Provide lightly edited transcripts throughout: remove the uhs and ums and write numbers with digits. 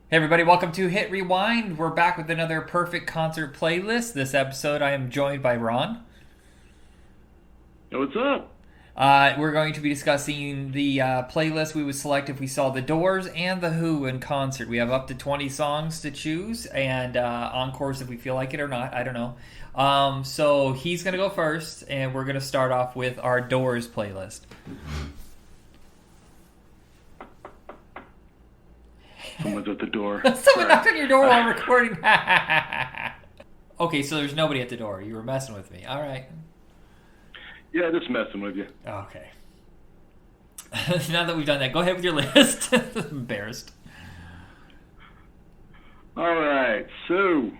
Hey everybody, welcome to Hit Rewind. We're back with another perfect concert playlist. This episode I am joined by Ron. Hey, what's up? We're going to be discussing the playlist we would select if we saw The Doors and The Who in concert. We have up to 20 songs to choose, and encores if we feel like it or not. I don't know. So he's going to go first, and we're going to start off with our Doors playlist. Someone's at the door. Someone knocked on your door while recording. Okay, so there's nobody at the door. You were messing with me. All right. Yeah, just messing with you. Okay. Now that we've done that, go ahead with your list. Embarrassed. All right, so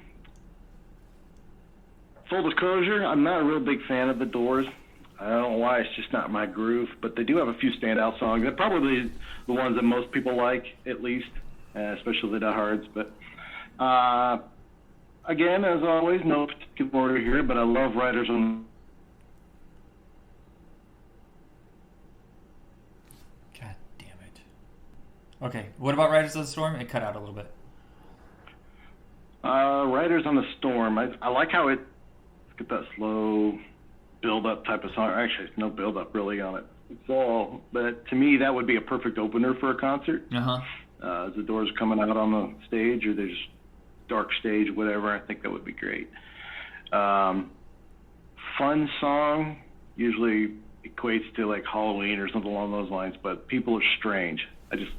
full disclosure, I'm not a real big fan of the Doors. I don't know why, it's just not my groove, but they do have a few standout songs. They're probably the ones that most people like, at least, especially the diehards. But again, as always, no particular order here, but I love Riders on. God damn it. Okay, what about Riders of the Storm? It cut out a little bit. Riders on the Storm. I like how it's got that slow build-up type of song. Actually, no build-up really on it. It's all, but to me, that would be a perfect opener for a concert. Uh-huh. As the Doors are coming out on the stage, or there's dark stage, whatever. I think that would be great. Fun song usually equates to like Halloween or something along those lines, but People Are Strange. I just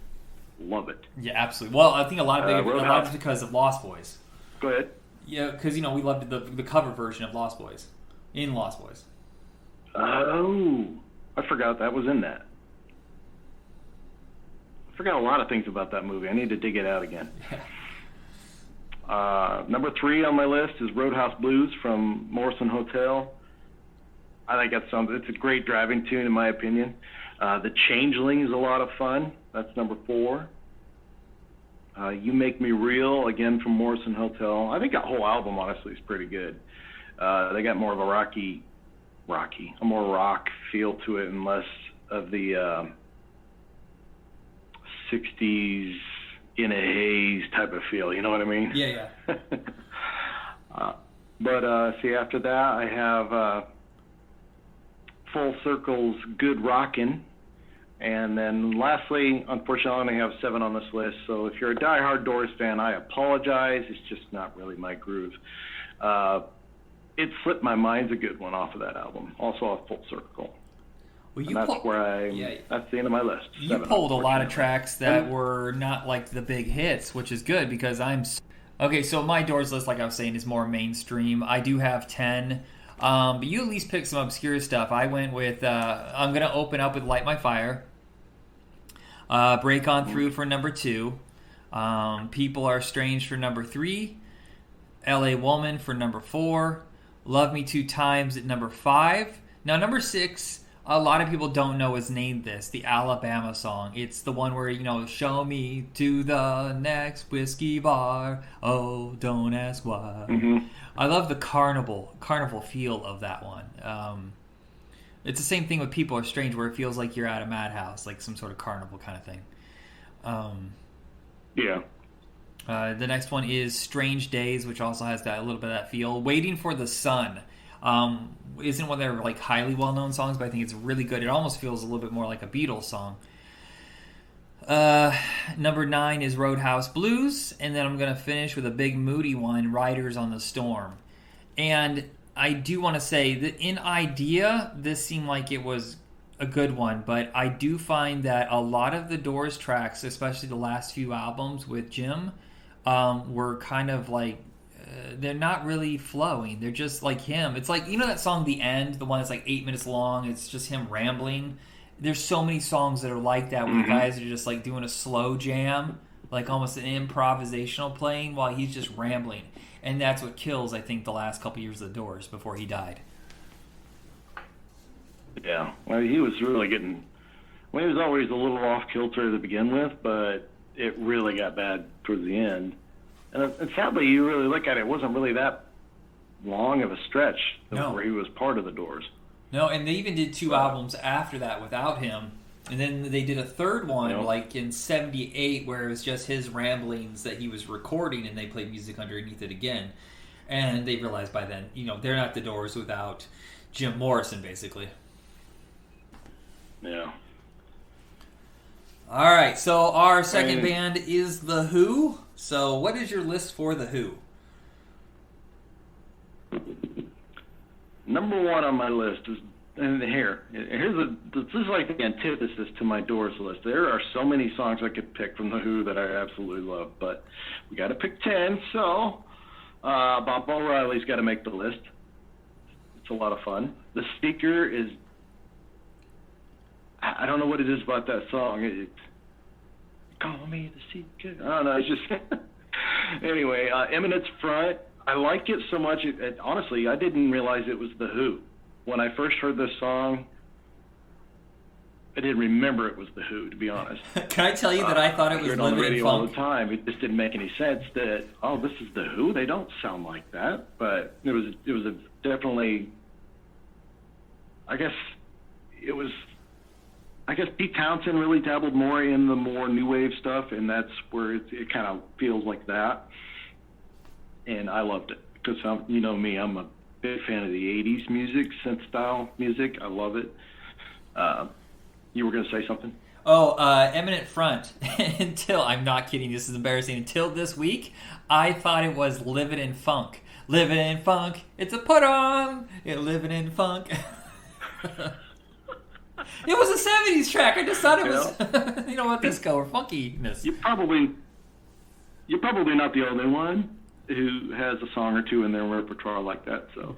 love it. Yeah, absolutely. Well, I think a lot of it is because of Lost Boys. Go ahead. Yeah, because, we loved the cover version of Lost Boys. In Lost Boys. Oh, I forgot that was in that. I forgot a lot of things about that movie. I need to dig it out again. Number 3 on my list is Roadhouse Blues from Morrison Hotel. I think it's a great driving tune in my opinion. The Changeling is a lot of fun. That's number 4. You Make Me Real, again from Morrison Hotel. I think that whole album honestly is pretty good. They got more of a more rock feel to it and less of the 60s in a haze type of feel, you know what I mean? Yeah. But see, after that, I have Full Circle's Good Rockin'. And then lastly, unfortunately, I only have 7 on this list. So if you're a diehard Doors fan, I apologize. It's just not really my groove. It Slipped My Mind's a good one off of that album. Also off Full Circle. Well, that's the end of my list. You pulled a lot of tracks that were not like the big hits, which is good because okay, so my Doors list, like I was saying, is more mainstream. I do have 10, but you at least picked some obscure stuff. I went with, I'm going to open up with Light My Fire, Break On Through for number 2, People Are Strange for number 3, LA Woman for number 4, Love Me 2 Times at number 5. Now, number 6... a lot of people don't know is named this, the Alabama song. It's the one where, show me to the next whiskey bar. Oh, don't ask why. Mm-hmm. I love the carnival feel of that one. It's the same thing with People Are Strange, where it feels like you're at a madhouse, like some sort of carnival kind of thing. Yeah. The next one is Strange Days, which also has a little bit of that feel. Waiting for the Sun. Isn't one of their like highly well-known songs, but I think it's really good. It almost feels a little bit more like a Beatles song. Number 9 is Roadhouse Blues, and then I'm going to finish with a big moody one, Riders on the Storm. And I do want to say that in idea, this seemed like it was a good one, but I do find that a lot of the Doors tracks, especially the last few albums with Jim, were kind of like they're not really flowing. They're just like him. It's like, that song The End, the one that's like 8 minutes long, it's just him rambling. There's so many songs that are like that where the guys are just like doing a slow jam, like almost an improvisational playing while he's just rambling. And that's what kills, I think, the last couple years of the Doors before he died. Yeah. Well, he was really getting... Well, he was always a little off kilter to begin with, but it really got bad towards the end. And sadly, you really look at it, it wasn't really that long of a stretch where he was part of the Doors. No, and they even did 2 albums after that without him. And then they did a third one, Yep. like in '78, where it was just his ramblings that he was recording, and they played music underneath it again. And they realized by then, they're not the Doors without Jim Morrison, basically. Yeah. All right, so our second band is The Who. So what is your list for The Who? Number one on my list is, and this is like the antithesis to my Doors list. There are so many songs I could pick from The Who that I absolutely love, but we got to pick 10, so Bob O'Reilly's got to make the list. It's a lot of fun. The Speaker is, I don't know what it is about that song. Call me the Seeker. I don't know, it's just, anyway, Eminence Front. I like it so much. Honestly, I didn't realize it was The Who. When I first heard this song, I didn't remember it was The Who, to be honest. Can I tell you that I thought it was I heard it on the Living in radio all the Funk? time. It just didn't make any sense that, oh, this is The Who? They don't sound like that. But it was definitely, I guess Pete Townsend really dabbled more in the more new wave stuff, and that's where it kind of feels like that. And I loved it because you know me, I'm a big fan of the '80s music, synth style music. I love it. You were going to say something? Oh, Eminent Front. Until, I'm not kidding, this is embarrassing. Until this week, I thought it was Living in Funk. Living in Funk, it's a put on. Living in Funk. It was a '70s track. I just thought it was, what disco or funkiness. You're probably not the only one who has a song or two in their repertoire like that. So,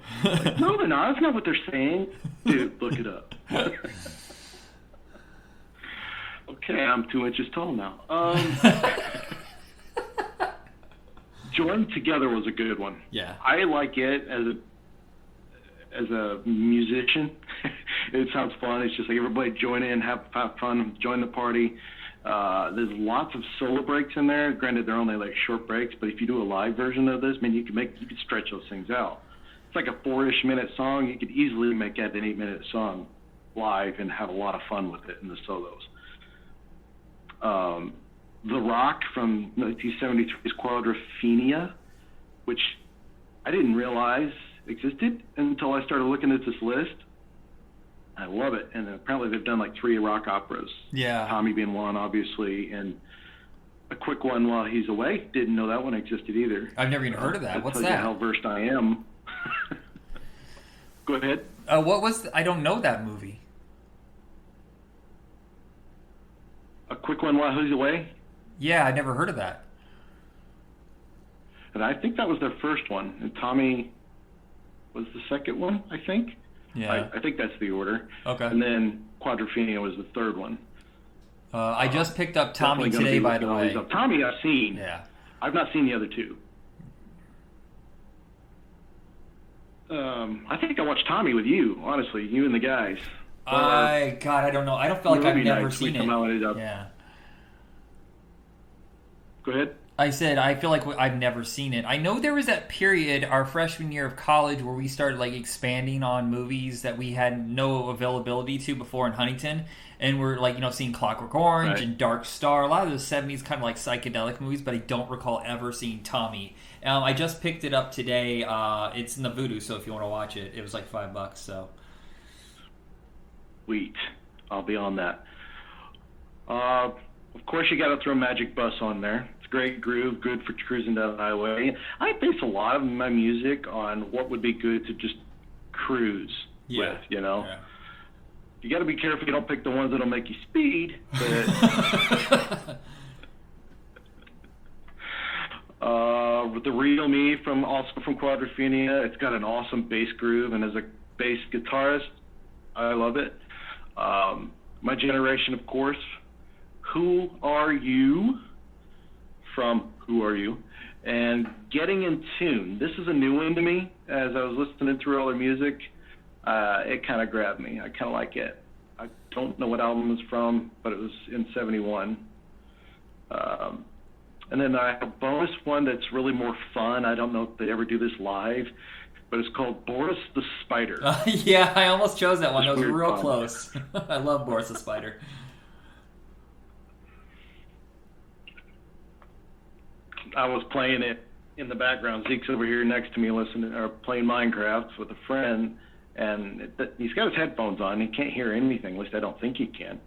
no, they're not. That's not what they're saying. Dude, look it up. Okay, I'm 2 inches tall now. Joined Together was a good one. Yeah. I like it as a musician. It sounds fun. It's just like everybody join in, have fun, join the party. There's lots of solo breaks in there. Granted, they're only like short breaks, but if you do a live version of this, man, you could stretch those things out. It's like a 4-ish minute song. You could easily make that an 8-minute song live and have a lot of fun with it in the solos. The Rock from 1973's Quadrophenia, which I didn't realize existed until I started looking at this list. I love it, and apparently they've done like 3 rock operas. Yeah. Tommy being one, obviously, and a quick one while he's away. Didn't know that one existed either. I've never even heard of that. What's tells you that? how versed I am. Go ahead. I don't know that movie. A quick one while he's away. Yeah, I never heard of that. And I think that was their first one, and Tommy was the second one, I think. Yeah. I think that's the order. Okay. And then Quadrophenia was the third one. I just picked up Tommy Definitely gonna today, be by looking the all way. these up. Tommy I've seen. Yeah. I've not seen the other two. I think I watched Tommy with you, honestly, you and the guys. I don't know. I don't feel like I've Movie never nights, we seen it. come out and up. Yeah. Go ahead. I said I feel like I've never seen it. I know there was that period our freshman year of college where we started like expanding on movies that we had no availability to before in Huntington, and we're like seeing Clockwork Orange Right. and Dark Star, a lot of the '70s kind of like psychedelic movies, but I don't recall ever seeing Tommy. I just picked it up today. It's in the Vudu, so if you want to watch it, it was like $5. So Sweet. I'll be on that. Of course, you got to throw Magic Bus on there. It's a great groove, good for cruising down the highway. I base a lot of my music on what would be good to just cruise with, Yeah. You got to be careful you don't pick the ones that'll make you speed. But with the Real Me from Quadrophenia, it's got an awesome bass groove, and as a bass guitarist, I love it. My Generation, of course. Who Are You? From Who Are You? And Getting in Tune. This is a new one to me. As I was listening through all their music, it kind of grabbed me. I kind of like it. I don't know what album it's from, but it was in '71. And then I have a bonus one that's really more fun. I don't know if they ever do this live, but it's called Boris the Spider. Yeah, I almost chose that one. That was Weird real fun. close. I love Boris the Spider. I was playing it in the background. Zeke's over here next to me listening or playing Minecraft with a friend, and he's got his headphones on. He can't hear anything. At least I don't think he can.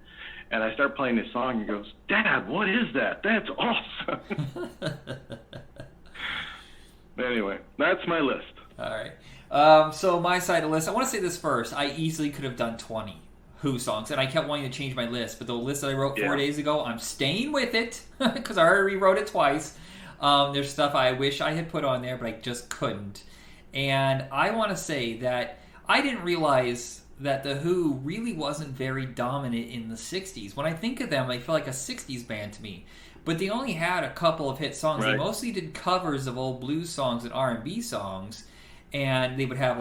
And I start playing this song, and he goes, "Dad, what is that? That's awesome." But anyway, that's my list. All right. So my side of the list, I want to say this first. I easily could have done 20 Who songs, and I kept wanting to change my list. But the list that I wrote 4 days ago, I'm staying with it because I already rewrote it twice. There's stuff I wish I had put on there, but I just couldn't. And I want to say that I didn't realize that The Who really wasn't very dominant in the 60s. When I think of them, they feel like a 60s band to me. But they only had a couple of hit songs. Right. They mostly did covers of old blues songs and R&B songs. And they would have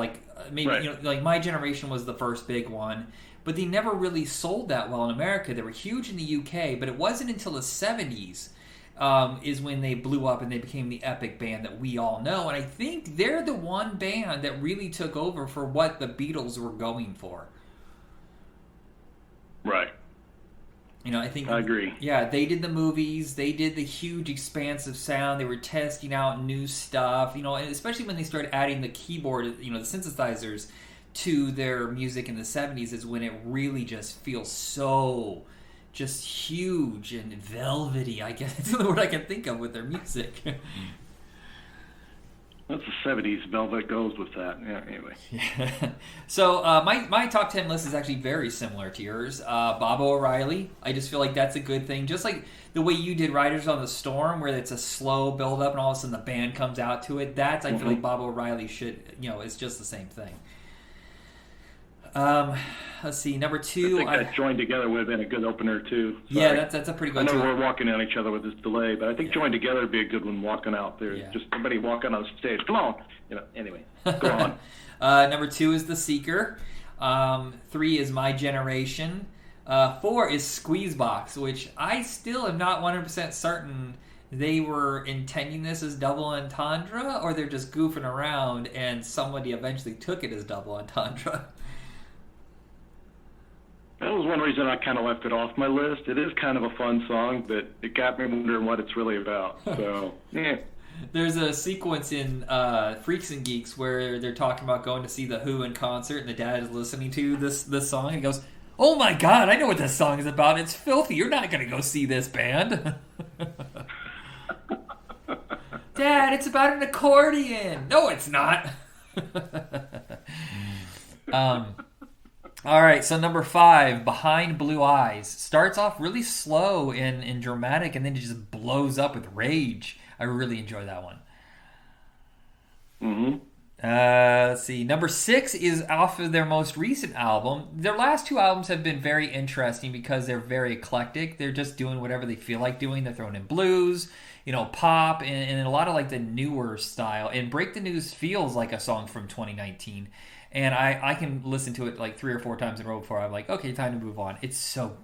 maybe, like My Generation was the first big one. But they never really sold that well in America. They were huge in the UK, but it wasn't until the 70s is when they blew up and they became the epic band that we all know. And I think they're the one band that really took over for what the Beatles were going for. Right. I think I agree. Yeah, they did the movies. They did the huge, expansive sound. They were testing out new stuff. And especially when they started adding the keyboard, the synthesizers to their music in the 70s is when it really just feels so just huge and velvety. I guess that's the word I can think of with their music. That's the 70s. Velvet goes with that. Yeah, anyway. Yeah. So my top 10 list is actually very similar to yours. Baba O'Riley. I just feel like that's a good thing. Just like the way you did Riders on the Storm, where it's a slow build up and all of a sudden the band comes out to it. I feel like Baba O'Riley should, it's just the same thing. Let's see, number 2. I think that Joined Together would have been a good opener too. Sorry. Yeah, that's a pretty good. I know we're walking on each other with this delay, but I think Joined Together would be a good one walking out there. Yeah. Just somebody walking on stage. Come on, Anyway, go on. Number 2 is The Seeker. 3 is My Generation. 4 is Squeezebox, which I still am not 100% certain they were intending this as double entendre or they're just goofing around and somebody eventually took it as double entendre. That was one reason I kind of left it off my list. It is kind of a fun song, but it got me wondering what it's really about. So, yeah. There's a sequence in Freaks and Geeks where they're talking about going to see The Who in concert, and the dad is listening to this song, and he goes, "Oh my God, I know what this song is about. It's filthy. You're not going to go see this band." Dad, it's about an accordion. No, it's not. All right, so number 5, Behind Blue Eyes. Starts off really slow and dramatic, and then it just blows up with rage. I really enjoy that one. Mm-hmm. Let's see. Number 6 is off of their most recent album. Their last 2 albums have been very interesting because they're very eclectic. They're just doing whatever they feel like doing. They're throwing in blues, pop, and a lot of like the newer style. And Break the News feels like a song from 2019. And I can listen to it like 3 or 4 times in a row before I'm like, okay, time to move on. It's so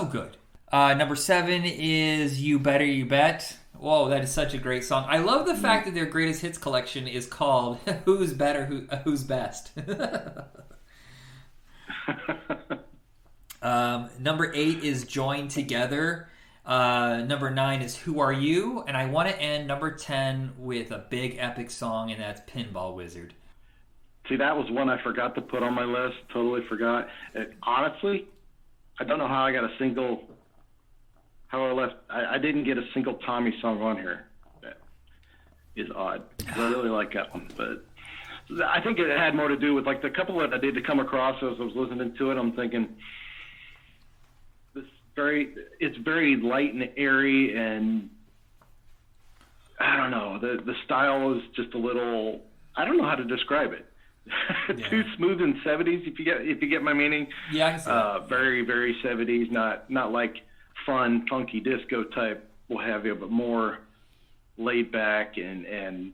good. Number 7 is You Better You Bet. Whoa, that is such a great song. I love the fact that their greatest hits collection is called Who's Better, Who's Best. Number 8 is Joined Together. Number 9 is Who Are You? And I want to end number 10 with a big epic song, and that's Pinball Wizard. See, that was one I forgot to put on my list. Totally forgot. Honestly, I don't know how I got a single. I didn't get a single Tommy song on here. That is odd. I really like that one, but I think it had more to do with like the couple that I did to come across as I was listening to it. I'm thinking it's very light and airy, and I don't know. The style is just a little. I don't know how to describe it. Too smooth in 70s, if you get my meaning. Yeah, I can see that. Very, very 70s, not like fun, funky disco type, what have you, but more laid back and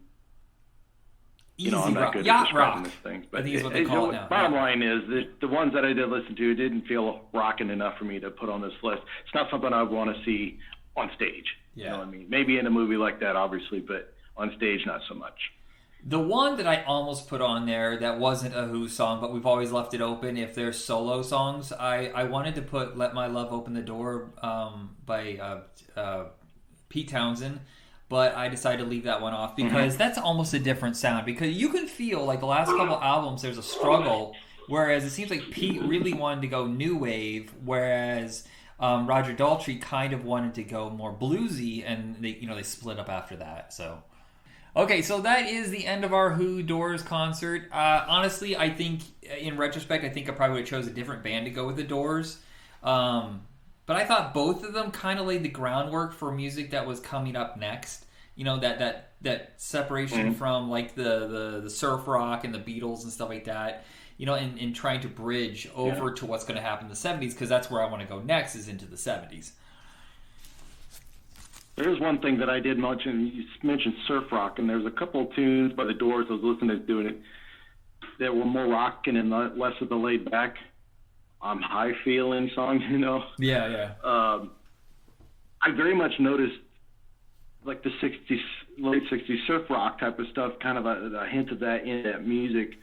easy I'm not rock. good at Yacht describing rock. this thing. But I think is what they call it now. Bottom line is that the ones that I did listen to didn't feel rocking enough for me to put on this list. It's not something I would want to see on stage. Yeah. You know what I mean? Maybe in a movie like that, obviously, but on stage, not so much. The one that I almost put on there that wasn't a Who song, but we've always left it open if they're solo songs, I wanted to put Let My Love Open the Door by Pete Townsend, but I decided to leave that one off because that's almost a different sound. Because you can feel like the last couple albums, there's a struggle, whereas it seems like Pete really wanted to go new wave, whereas Roger Daltrey kind of wanted to go more bluesy, and they split up after that. So. Okay, so that is the end of our Who Doors concert. Honestly, I think, in retrospect, I think I probably would have chose a different band to go with the Doors. But I thought both of them kind of laid the groundwork for music that was coming up next. You know, that separation from, like, the surf rock and the Beatles and stuff like that. You know, and trying to bridge over to what's going to happen in the 70s, because that's where I want to go next, is into the 70s. There's one thing that I did mention. You mentioned surf rock, and there's a couple of tunes by the Doors I was listening to doing it that were more rocking and less of the laid back, high feeling songs. Yeah. I very much noticed like the late '60s surf rock type of stuff, kind of a hint of that in that music.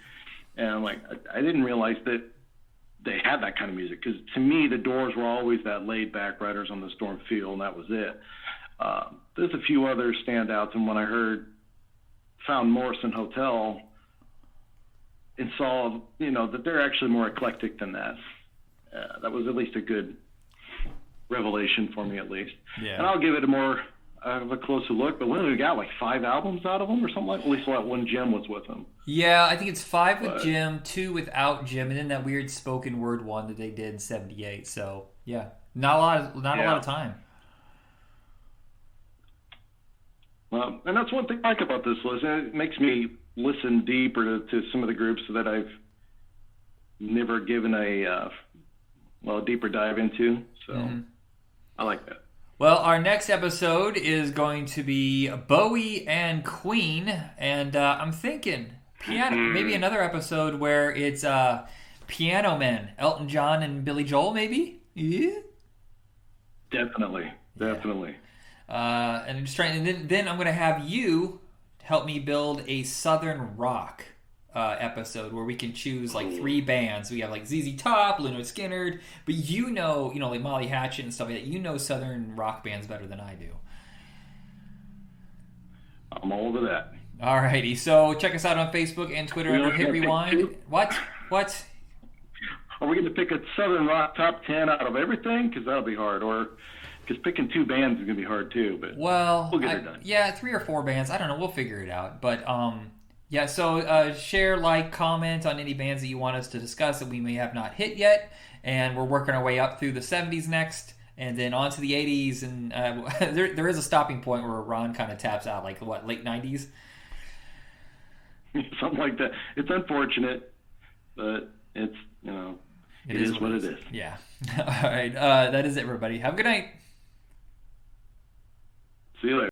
And I'm like, I didn't realize that they had that kind of music, because to me the Doors were always that laid back Riders on the Storm feel, and that was it. There's a few other standouts, and when I found Morrison Hotel and saw, that they're actually more eclectic than that. That was at least a good revelation for me, at least. Yeah. And I'll give it a closer look, but we got like 5 albums out of them or something like that. At least when Jim was with them. Yeah, I think it's 5 with Jim, 2 without Jim, and then that weird spoken word one that they did in '78. So yeah, not a lot of time. And that's one thing I like about this list. It makes me listen deeper to some of the groups that I've never given a deeper dive into. So I like that. Well, our next episode is going to be Bowie and Queen, and I'm thinking piano. Maybe another episode where it's Piano Men, Elton John and Billy Joel, maybe. Yeah. Definitely. And I'm just trying, and then I'm going to have you help me build a Southern rock episode where we can choose like 3 bands. We have like ZZ Top, Lynyrd Skynyrd, but like Molly Hatchet and stuff like that. Southern rock bands better than I do. I'm all over that. Alrighty, so check us out on Facebook and Twitter under Hit Rewind. What? Are we going to pick a Southern rock top 10 out of everything? Because that'll be hard. Or because picking 2 bands is going to be hard too. But we'll get it done. Yeah, 3 or 4 bands. I don't know. We'll figure it out. But yeah. So share, like, comment on any bands that you want us to discuss that we may have not hit yet. And we're working our way up through the 70s next, and then on to the 80s. And there is a stopping point where Ron kind of taps out, like late 90s. Something like that. It's unfortunate, but it's it is what it is. Yeah. All right. That is it, everybody. Have a good night. See you later.